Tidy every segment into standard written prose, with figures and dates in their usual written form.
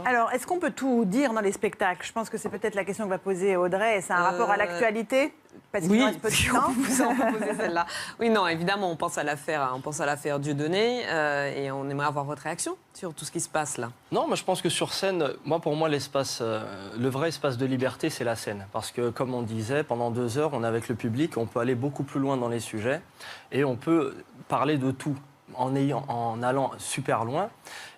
Alors, est-ce qu'on peut tout dire dans les spectacles? Je pense que c'est peut-être la question que va poser Audrey. C'est un rapport à l'actualité? Parce qu'il Oui, reste peu de temps. vous en proposez celle-là. Oui, non, évidemment, on pense à l'affaire Dieudonné et on aimerait avoir votre réaction sur tout ce qui se passe là. Non, mais je pense que sur scène, pour moi, le vrai espace de liberté, c'est la scène. Parce que, comme on disait, pendant 2 heures, on est avec le public, on peut aller beaucoup plus loin dans les sujets et on peut parler de tout en allant super loin.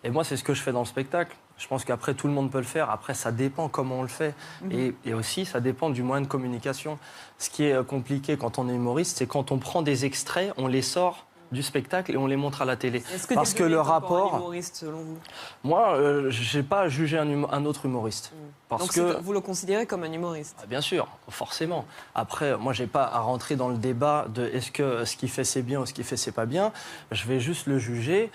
Et moi, c'est ce que je fais dans le spectacle. Je pense qu'après, tout le monde peut le faire. Après, ça dépend comment on le fait. Et aussi, ça dépend du moyen de communication. Ce qui est compliqué quand on est humoriste, c'est quand on prend des extraits, on les sort du spectacle et on les montre à la télé. Parce que le rapport... un humoriste, selon vous? Moi, je n'ai pas à juger un autre humoriste. Parce Donc que... vous le considérez comme un humoriste? Bien sûr, forcément. Après, moi, je n'ai pas à rentrer dans le débat de est-ce que ce qu'il fait c'est bien ou ce qu'il fait c'est pas bien. Je vais juste le juger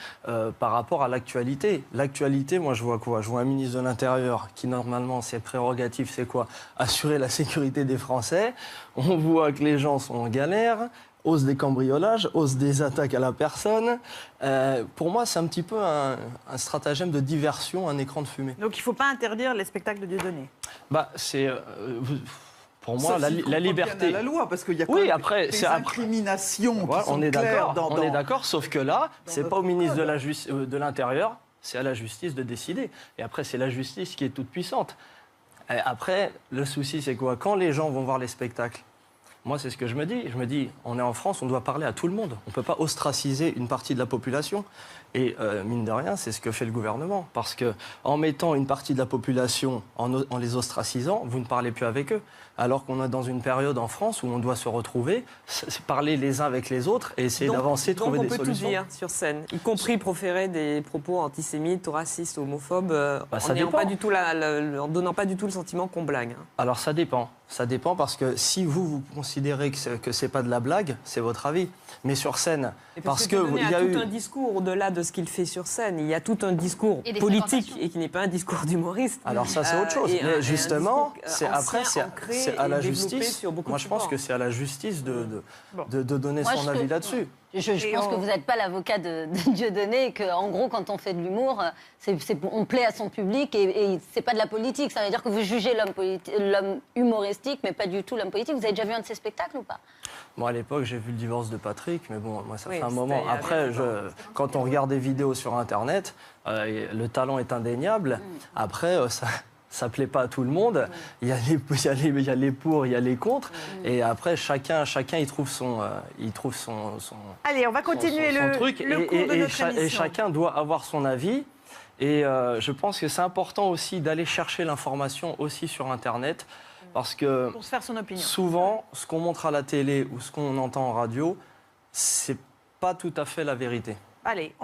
par rapport à l'actualité. L'actualité, moi, je vois quoi? Je vois un ministre de l'Intérieur qui, normalement, ses prérogatives, c'est quoi? Assurer la sécurité des Français. On voit que les gens sont en galère. Hausse des cambriolages, hausse des attaques à la personne. Pour moi, c'est un petit peu un stratagème de diversion, un écran de fumée. Donc il ne faut pas interdire les spectacles de Dieudonné? C'est... Pour moi, la liberté... la loi, parce qu'il y a quand oui, même après, des incriminations qui sont claires on est d'accord, sauf que là, c'est pas au ministre de l'Intérieur, c'est à la justice de décider. Et après, c'est la justice qui est toute puissante. Et après, le souci, c'est quoi? Quand les gens vont voir les spectacles, moi, c'est ce que je me dis. Je me dis, on est en France, on doit parler à tout le monde. On ne peut pas ostraciser une partie de la population. Et mine de rien, c'est ce que fait le gouvernement. Parce qu'en mettant une partie de la population, en les ostracisant, vous ne parlez plus avec eux. Alors qu'on est dans une période en France où on doit se retrouver, parler les uns avec les autres et essayer d'avancer, trouver des solutions. Donc on peut tout dire sur scène, y compris proférer des propos antisémites, racistes, homophobes, en donnant pas du tout le sentiment qu'on blague. Alors ça dépend. Ça dépend parce que si vous considérez que c'est pas de la blague, c'est votre avis. Mais sur scène, parce que il y a tout un discours au-delà de ce qu'il fait sur scène. Il y a tout un discours politique et qui n'est pas un discour d'humoriste. Alors ça, c'est autre chose. Mais justement, c'est à la justice. Moi, je pense que c'est à la justice de donner son avis là-dessus. Je pense que vous n'êtes pas l'avocat de Dieudonné et qu'en gros, quand on fait de l'humour, on plaît à son public et c'est pas de la politique. Ça veut dire que vous jugez l'homme humoristique, mais pas du tout l'homme politique. Vous avez déjà vu un de ses spectacles ou pas? Moi, à l'époque, j'ai vu le divorce de Patrick, mais bon, moi, ça fait un moment. Après, quand on regarde des vidéos sur Internet, le talent est indéniable. Après, ça plaît pas à tout le monde. Il y a les pour, il y a les contre. Et après, chacun il trouve son Allez, on va continuer le truc. cours de notre émission. Et chacun doit avoir son avis. Et je pense que c'est important aussi d'aller chercher l'information aussi sur Internet. Parce que pour se faire son opinion. Souvent, ce qu'on montre à la télé ou ce qu'on entend en radio, c'est pas tout à fait la vérité. Allez, on va